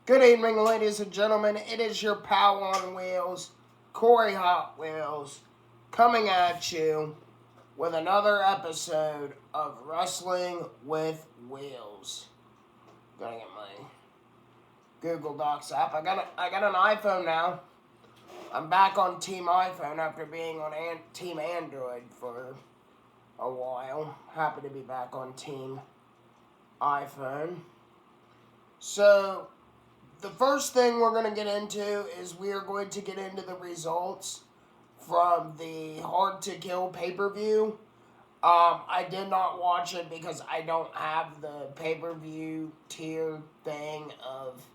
Good evening, ladies and gentlemen. It is your pal on wheels, Corey Hot Wheels, coming at you with another episode of Wrestling with Wheels. Gotta get my Google Docs app. I got an iPhone now. I'm back on Team iPhone after being on Team Android for a while. Happy to be back on Team iPhone. So, the first thing we're going to get into is we are going to get into the results from the Hard to Kill pay-per-view. I did not watch it because I don't have the pay-per-view tier thing of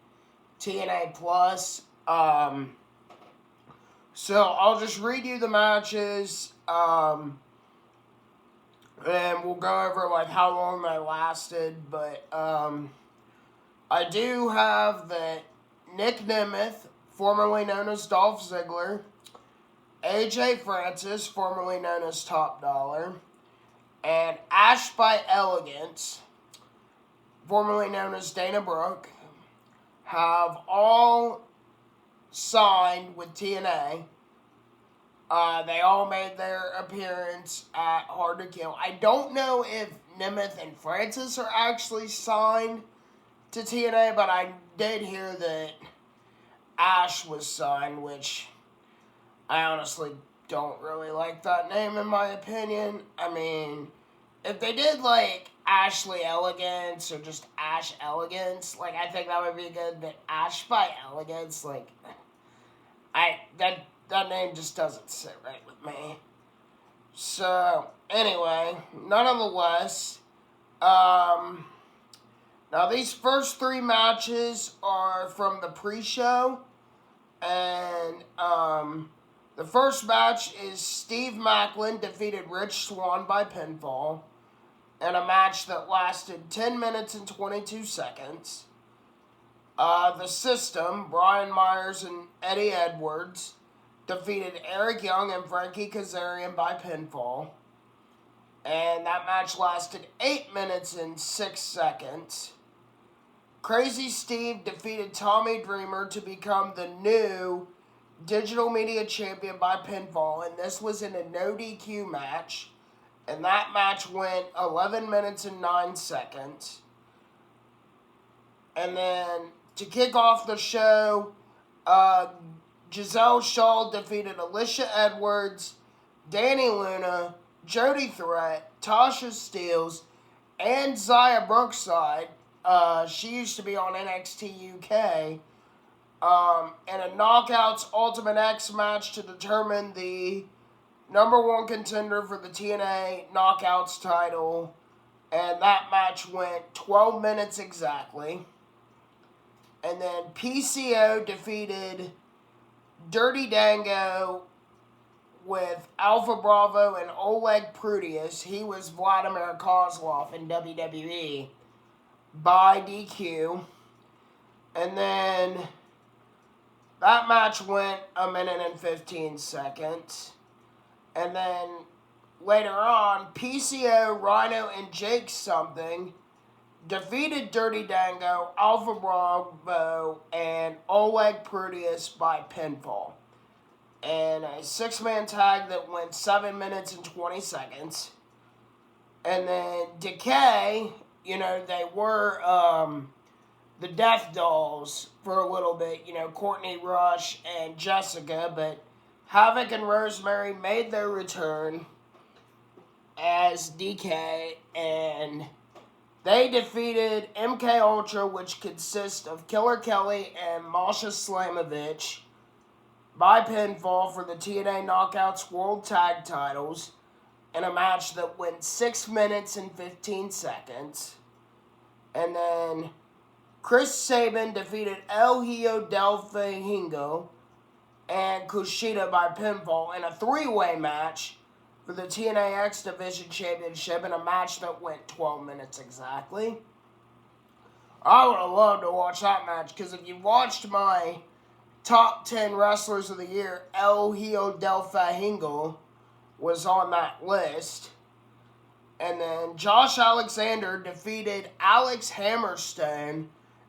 TNA Plus. So I'll just read you the matches, and we'll go over like how long they lasted, but I do have that Nick Nemeth, formerly known as Dolph Ziggler, AJ Francis, formerly known as Top Dollar, and Ash by Elegance, formerly known as Dana Brooke, have all signed with TNA. They all made their appearance at Hard to Kill. I don't know if Nemeth and Francis are actually signed to TNA, but I did hear that Ash was signed, which I honestly don't really like that name in my opinion. I mean, if they did like Ashley Elegance or just Ash Elegance, like I think that would be good, but Ash by Elegance, like that name just doesn't sit right with me. So anyway, nonetheless, now, these first three matches are from the pre-show, and the first match is Steve Maclin defeated Rich Swann by pinfall in a match that lasted 10 minutes and 22 seconds. The System, Brian Myers and Eddie Edwards, defeated Eric Young and Frankie Kazarian by pinfall, and that match lasted 8 minutes and 6 seconds. Crazy Steve defeated Tommy Dreamer to become the new Digital Media Champion by pinfall, and this was in a no DQ match, and that match went 11 minutes and 9 seconds. And then to kick off the show, Giselle Shaw defeated Alicia Edwards, Danny Luna, Jody Threat, Tasha Steelz, and Zaya Brookside. She used to be on NXT UK, in a Knockouts Ultimate X match to determine the number one contender for the TNA Knockouts title, and that match went 12 minutes exactly. And then PCO defeated Dirty Dango with Alpha Bravo and Oleg Prudius. He was Vladimir Kozlov in WWE. By DQ. And then that match went 1 minute and 15 seconds. And then later on, PCO, Rhino, and Jake Something defeated Dirty Dango, Alpha Bravo, and Oleg Prudius by pinfall. And a 6-man tag that went 7 minutes and 20 seconds. And then Decay, you know, they were the Death Dolls for a little bit, you know, Courtney Rush and Jessica, but Havoc and Rosemary made their return as DK, and they defeated MK Ultra, which consists of Killer Kelly and Masha Slamovich, by pinfall for the TNA Knockouts World Tag Titles in a match that went 6 minutes and 15 seconds. And then Chris Sabin defeated El Hijo del Fahingo and Kushida by pinfall in a 3-way match for the TNA X Division Championship in a match that went 12 minutes exactly. I would have loved to watch that match, because if you watched my top 10 wrestlers of the year, El Hijo del Fahingo was on that list. And then Josh Alexander defeated Alex Hammerstone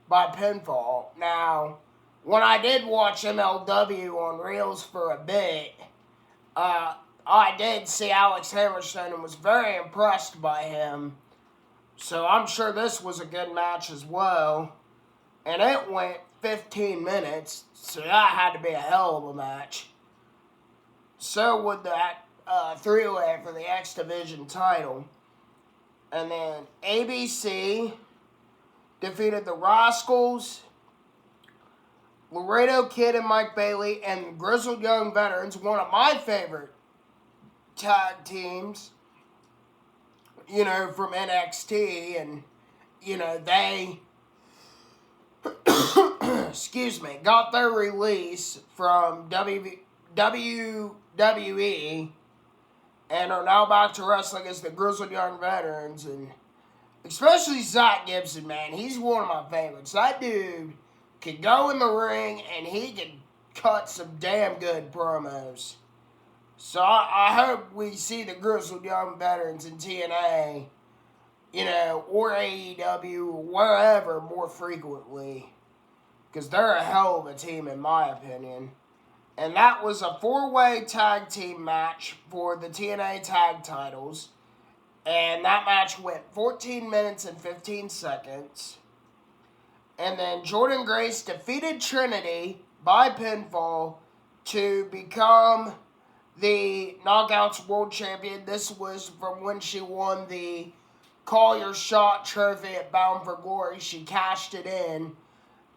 by pinfall. Now, when I did watch MLW on Reels for a bit, I did see Alex Hammerstone and was very impressed by him. So I'm sure this was a good match as well. And it went 15 minutes, so that had to be a hell of a match. So would that three-way for the X Division title. And then ABC defeated the Rascals, Laredo Kid and Mike Bailey, and Grizzled Young Veterans, one of my favorite tag teams, you know, from NXT. And, you know, they, excuse me, got their release from WWE and are now back to wrestling as the Grizzled Young Veterans. And especially Zach Gibson, man, he's one of my favorites. That dude can go in the ring and he can cut some damn good promos. So I hope we see the Grizzled Young Veterans in TNA, you know, or AEW, or wherever more frequently. Because they're a hell of a team in my opinion. And that was a 4-way tag team match for the TNA tag titles. And that match went 14 minutes and 15 seconds. And then Jordan Grace defeated Trinity by pinfall to become the Knockouts World Champion. This was from when she won the Call Your Shot trophy at Bound for Glory. She cashed it in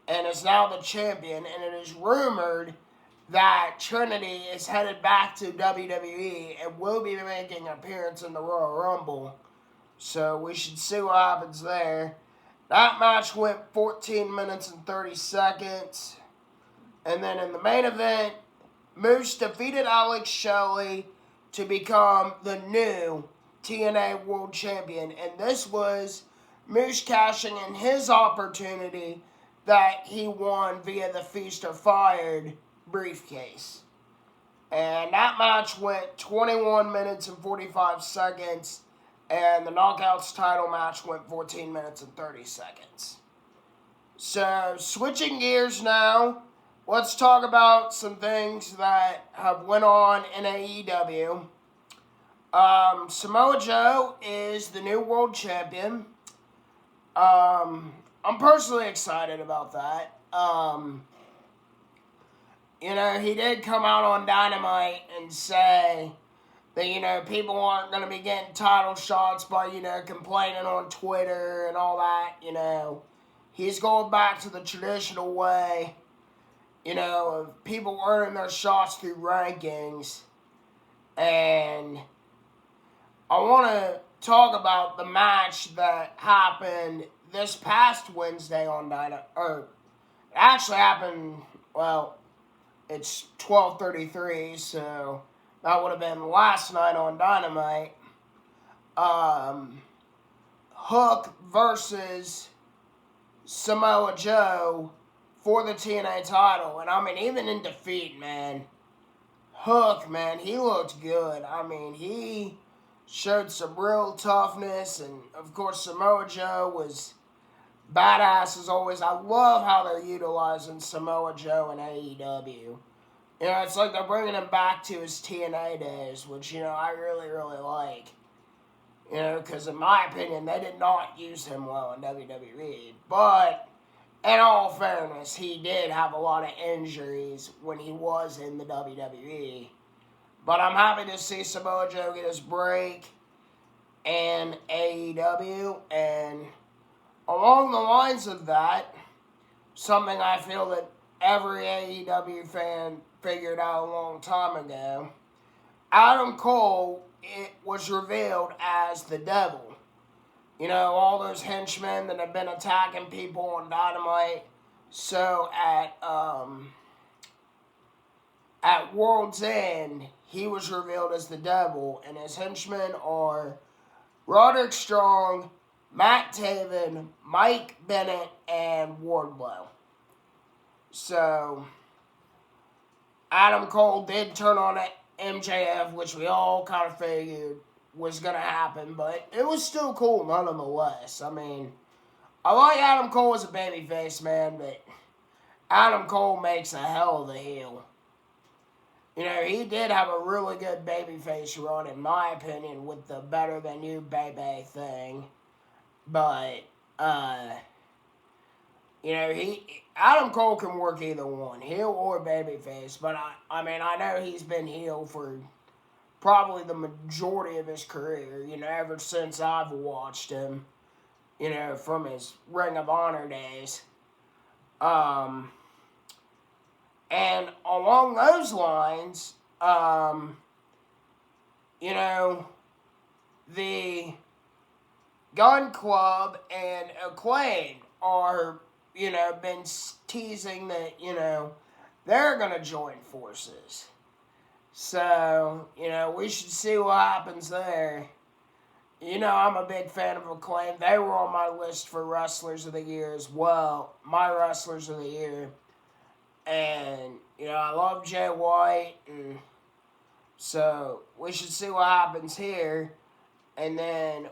and is now the champion. And it is rumored that Trinity is headed back to WWE and will be making an appearance in the Royal Rumble. So we should see what happens there. That match went 14 minutes and 30 seconds. And then in the main event, Moose defeated Alex Shelley to become the new TNA World Champion. And this was Moose cashing in his opportunity that he won via the Feast or Fired briefcase. And that match went 21 minutes and 45 seconds. And the Knockouts title match went 14 minutes and 30 seconds. So, switching gears now, let's talk about some things that have went on in AEW. Samoa Joe is the new world champion. I'm personally excited about that. You know, he did come out on Dynamite and say that, you know, people aren't going to be getting title shots by, you know, complaining on Twitter and all that, you know. He's going back to the traditional way, you know, of people earning their shots through rankings. And I want to talk about the match that happened this past Wednesday on Dynamite. Or, it actually happened, well, it's 12:33, so that would have been last night on Dynamite. Hook versus Samoa Joe for the TNA title. And I mean, even in defeat, man, Hook, man, he looked good. I mean, he showed some real toughness. And, of course, Samoa Joe was badass as always. I love how they're utilizing Samoa Joe in AEW. You know, it's like they're bringing him back to his TNA days, which, you know, I really, really like. You know, because in my opinion, they did not use him well in WWE. But, in all fairness, he did have a lot of injuries when he was in the WWE. But I'm happy to see Samoa Joe get his break in AEW. And along the lines of that, something I feel that every AEW fan figured out a long time ago, Adam Cole, it was revealed as the Devil. You know, all those henchmen that have been attacking people on Dynamite. So at World's End, he was revealed as the Devil, and his henchmen are Roderick Strong, Matt Taven, Mike Bennett, and Wardlow. So, Adam Cole did turn on MJF, which we all kind of figured was going to happen, but it was still cool nonetheless. I mean, I like Adam Cole as a babyface, man, but Adam Cole makes a hell of a heel. You know, he did have a really good babyface run, in my opinion, with the Better Than You Baby thing. But, you know, Adam Cole can work either one, heel or babyface. But, I mean, I know he's been heel for probably the majority of his career, you know, ever since I've watched him, you know, from his Ring of Honor days. And along those lines, you know, the Gun Club and Acclaim are, you know, been teasing that, you know, they're going to join forces. So, you know, we should see what happens there. You know, I'm a big fan of Acclaim. They were on my list for Wrestlers of the Year as well. My Wrestlers of the Year. And, you know, I love Jay White. And so, we should see what happens here. And then,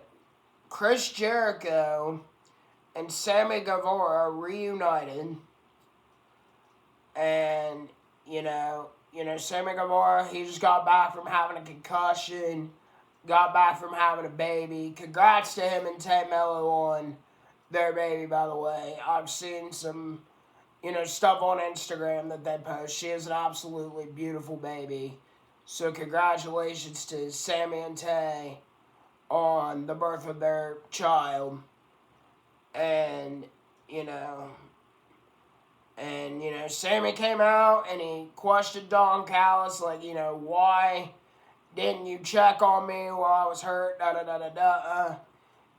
Chris Jericho and Sammy Guevara reunited. And, you know, Sammy Guevara, he just got back from having a concussion. Got back from having a baby. Congrats to him and Tay Mello on their baby, by the way. I've seen some, you know, stuff on Instagram that they post. She is an absolutely beautiful baby. So congratulations to Sammy and Tay on the birth of their child. And, you know, Sammy came out and he questioned Don Callis, like, you know, why didn't you check on me while I was hurt, da-da-da-da-da.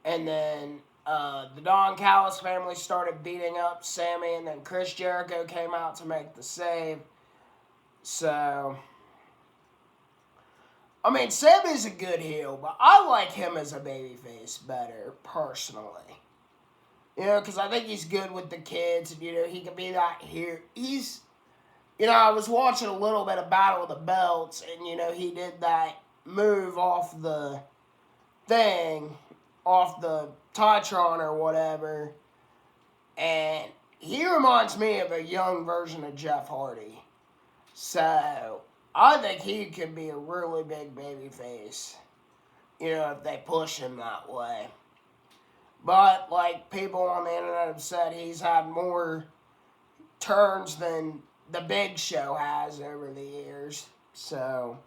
And then the Don Callis family started beating up Sammy, and then Chris Jericho came out to make the save. So, I mean, Sammy's a good heel, but I like him as a babyface better, personally. You know, because I think he's good with the kids, and, you know, he can be that here. He's, you know, I was watching a little bit of Battle of the Belts, and, you know, he did that move off the thing, off the Titron or whatever, and he reminds me of a young version of Jeff Hardy. So, I think he could be a really big babyface, you know, if they push him that way. But, like, people on the internet have said he's had more turns than the Big Show has over the years. So,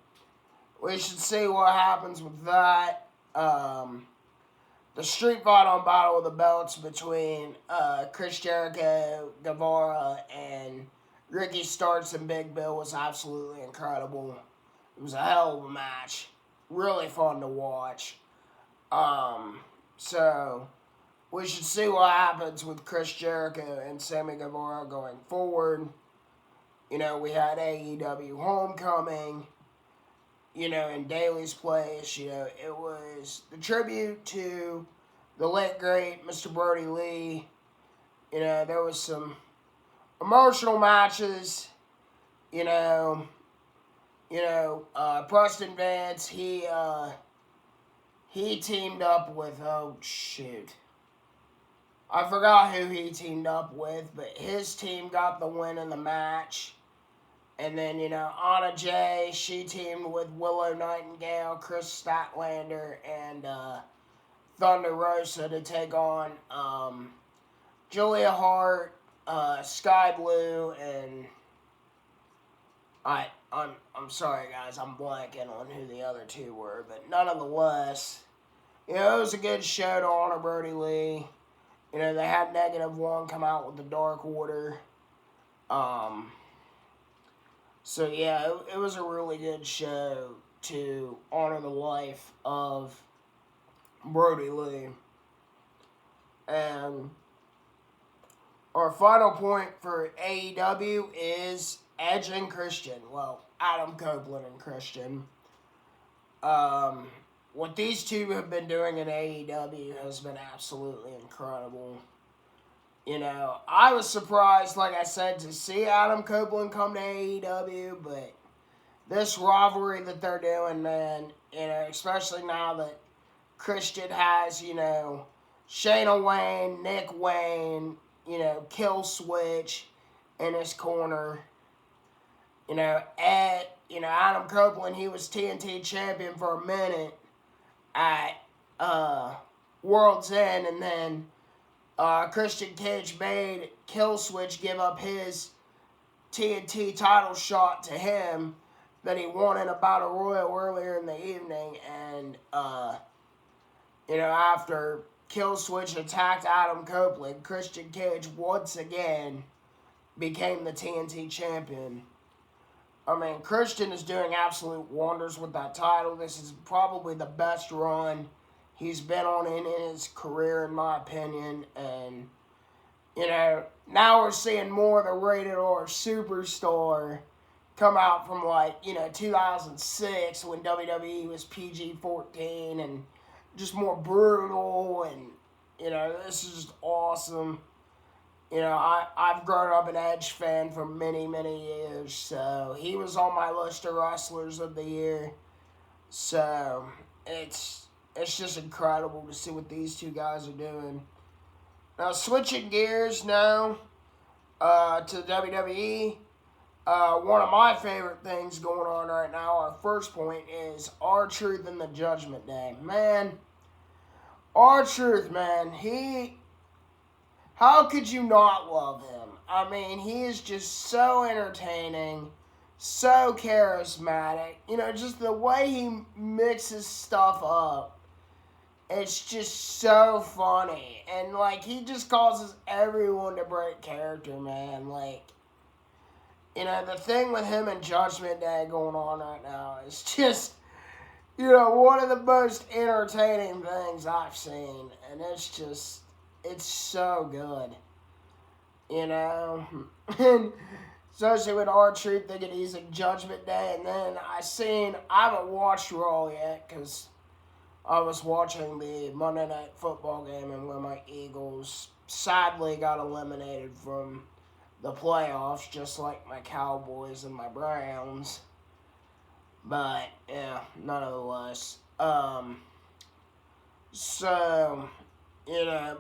we should see what happens with that. The street fight on Battle of the Belts between Chris Jericho, Guevara, and Ricky Starks and Big Bill was absolutely incredible. It was a hell of a match. Really fun to watch. So, we should see what happens with Chris Jericho and Sammy Guevara going forward. You know, we had AEW Homecoming, you know, in Daly's place. You know, it was the tribute to the late, great Mr. Brody Lee. You know, there was some emotional matches. You know, Preston Vance, he teamed up with, oh, shoot. I forgot who he teamed up with, but his team got the win in the match. And then, you know, Anna Jay, she teamed with Willow Nightingale, Chris Statlander, and Thunder Rosa to take on Julia Hart, Sky Blue, and I'm sorry guys, I'm blanking on who the other two were, but nonetheless, you know, it was a good show to honor Brody Lee. You know, they had -1 come out with the Dark Order. So yeah, it was a really good show to honor the life of Brody Lee. And our final point for AEW is Edge and Christian. Well, Adam Copeland and Christian. What these two have been doing in AEW has been absolutely incredible. You know, I was surprised, like I said, to see Adam Copeland come to AEW, but this rivalry that they're doing, man, you know, especially now that Christian has, you know, Shayna Wayne, Nick Wayne, Kill Switch in his corner. Adam Copeland, he was TNT champion for a minute at World's End, and then Christian Cage made Kill Switch give up his TNT title shot to him that he won in a battle royal earlier in the evening, and after Kill Switch attacked Adam Copeland, Christian Cage once again became the TNT champion. I mean, Christian is doing absolute wonders with that title. This is probably the best run he's been on in his career, in my opinion. And, now we're seeing more of the rated R superstar come out from, 2006 when WWE was PG-14 and just more brutal. And, this is just awesome. I've grown up an Edge fan for many, many years, so he was on my list of wrestlers of the year. So it's just incredible to see what these two guys are doing. Now, switching gears now to WWE, one of my favorite things going on right now, our first point, is R-Truth and the Judgment Day. Man, R-Truth, man, how could you not love him? I mean, he is just so entertaining, so charismatic. Just the way he mixes stuff up. It's just so funny. And, he just causes everyone to break character, man. The thing with him and Judgment Day going on right now is just, one of the most entertaining things I've seen. And it's so good, and especially with R-Truth thinking he's in Judgment Day, and then I haven't watched Raw yet, because I was watching the Monday Night Football game, and where my Eagles sadly got eliminated from the playoffs, just like my Cowboys and my Browns, but, yeah, nonetheless,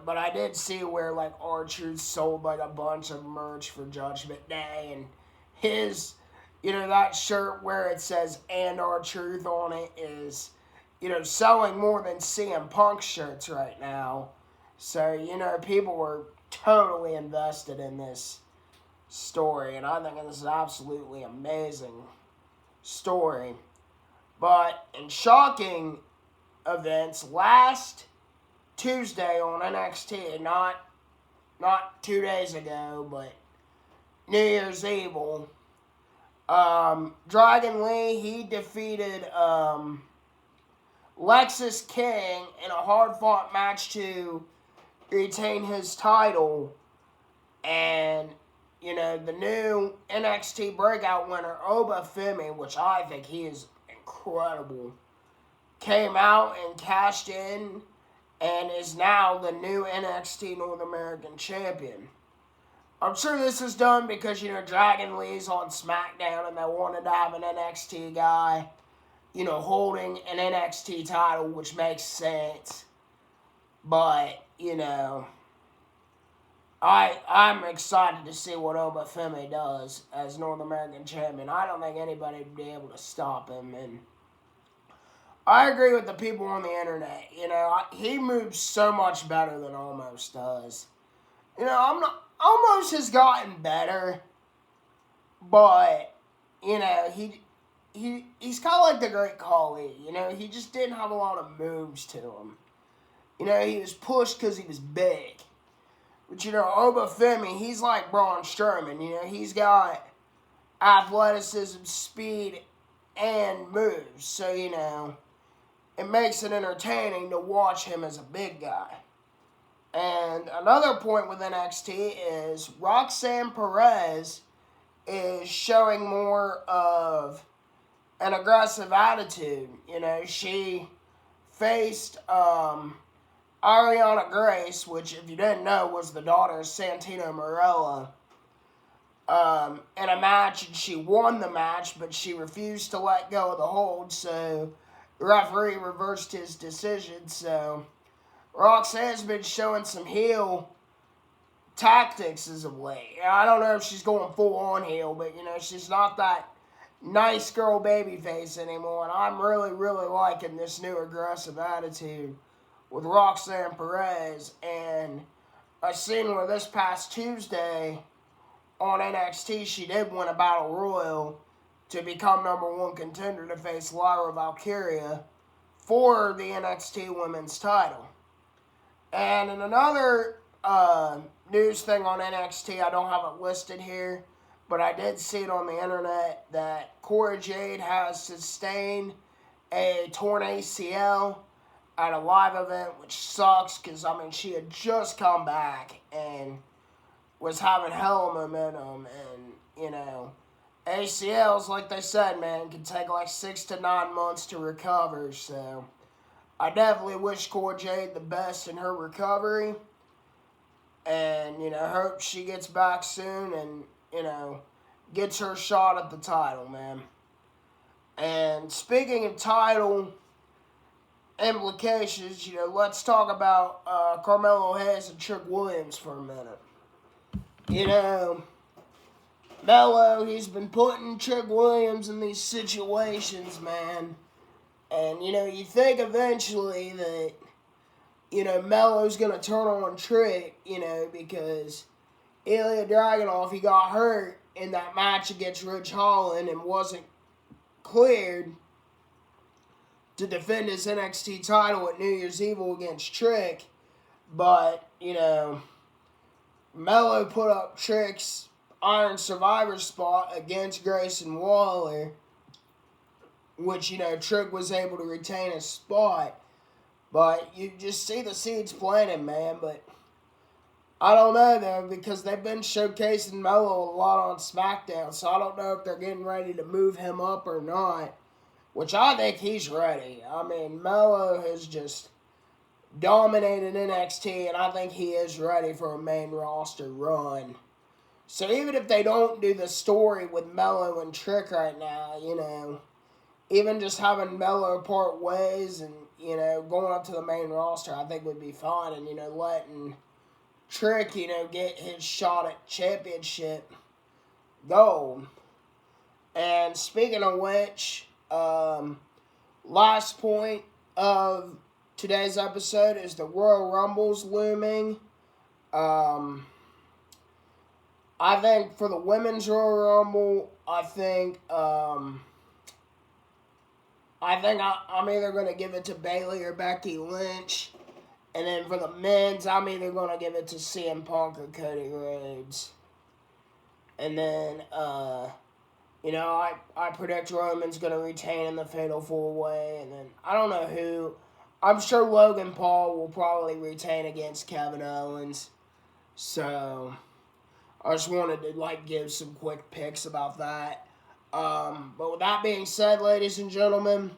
but I did see where, R-Truth sold, a bunch of merch for Judgment Day, and his, that shirt where it says, and R-Truth on it is, selling more than CM Punk shirts right now. So, people were totally invested in this story, and I think this is an absolutely amazing story. But, in shocking events, last Tuesday on NXT, not 2 days ago, but New Year's Eve, Dragon Lee, he defeated Lexis King in a hard-fought match to retain his title, and the new NXT breakout winner, Oba Femi, which I think he is incredible, came out and cashed in and is now the new NXT North American champion. I'm sure this is done because, Dragon Lee's on SmackDown and they wanted to have an NXT guy, holding an NXT title, which makes sense. But, I'm excited to see what Oba Femi does as North American champion. I don't think anybody would be able to stop him, and I agree with the people on the internet. He moves so much better than Almost does. Almost has gotten better, but, he's kind of like the Great Khali. He just didn't have a lot of moves to him. He was pushed because he was big. But, Oba Femi, he's like Braun Strowman. He's got athleticism, speed, and moves. So, it makes it entertaining to watch him as a big guy. And another point with NXT is Roxanne Perez is showing more of an aggressive attitude. She faced Ariana Grace, which, if you didn't know, was the daughter of Santino Marella, in a match, and she won the match, but she refused to let go of the hold, so the referee reversed his decision. So Roxanne's been showing some heel tactics as of late. I don't know if she's going full on heel, but she's not that nice girl baby face anymore. And I'm really, really liking this new aggressive attitude with Roxanne Perez. And I seen where this past Tuesday on NXT, she did win a battle royal to become #1 contender to face Lyra Valkyria for the NXT Women's title. And in another news thing on NXT, I don't have it listed here, but I did see it on the internet that Cora Jade has sustained a torn ACL at a live event, which sucks because, she had just come back and was having hell of momentum. And, ACLs, like they said, man, can take like 6 to 9 months to recover. So I definitely wish Cora Jade the best in her recovery. And, hope she gets back soon and, gets her shot at the title, man. And speaking of title implications, let's talk about Carmelo Hayes and Trick Williams for a minute. Melo, he's been putting Trick Williams in these situations, man. And, you think eventually that, Melo's going to turn on Trick, because Ilya Dragunov, he got hurt in that match against Ridge Holland and wasn't cleared to defend his NXT title at New Year's Eve against Trick. But, Melo put up Trick's Iron Survivor spot against Grayson Waller, which, Trick was able to retain his spot. But you just see the seeds planted, man. But I don't know, though, because they've been showcasing Melo a lot on SmackDown. So I don't know if they're getting ready to move him up or not, which I think he's ready. Melo has just dominated NXT, and I think he is ready for a main roster run. So even if they don't do the story with Melo and Trick right now, even just having Melo part ways and, going up to the main roster, I think would be fine. And, letting Trick, get his shot at championship gold. And speaking of which, last point of today's episode is the Royal Rumble's looming. I think for the Women's Royal Rumble, I'm either going to give it to Bayley or Becky Lynch. And then for the men's, I'm either going to give it to CM Punk or Cody Rhodes. And then, I predict Roman's going to retain in the Fatal 4-Way. And then, I don't know who. I'm sure Logan Paul will probably retain against Kevin Owens. So I just wanted to, give some quick picks about that. But with that being said, ladies and gentlemen,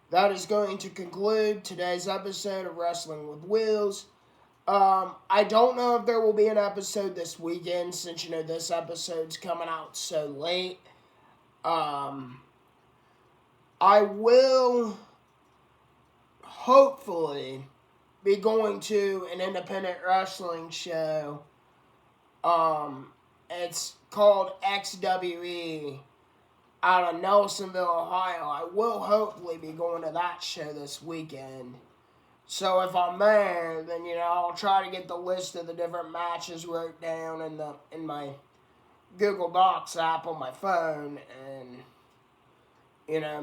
that is going to conclude today's episode of Wrestling with Wheelz. I don't know if there will be an episode this weekend since, this episode's coming out so late. I will hopefully be going to an independent wrestling show. It's called XWE out of Nelsonville, Ohio. I will hopefully be going to that show this weekend. So if I'm there, then, I'll try to get the list of the different matches wrote down in my Google Docs app on my phone. And,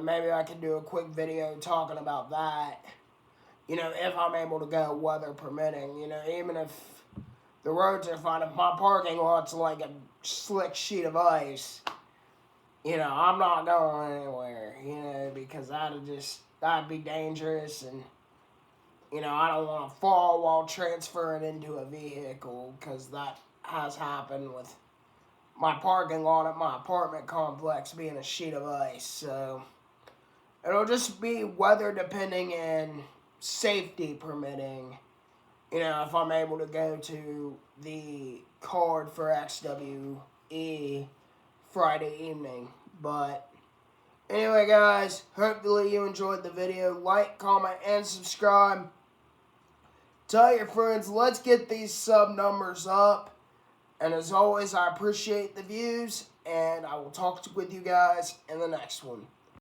maybe I can do a quick video talking about that. If I'm able to go, weather permitting. Even if the roads are fine, if my parking lot's like a slick sheet of ice, I'm not going anywhere, because that'd be dangerous, and, I don't want to fall while transferring into a vehicle, because that has happened with my parking lot at my apartment complex being a sheet of ice. So it'll just be weather depending and safety permitting, if I'm able to go to the card for XWE Friday evening. But anyway, guys, hopefully you enjoyed the video. Like, comment, and subscribe. Tell your friends. Let's get these sub numbers up. And as always, I appreciate the views. And I will talk with you guys in the next one.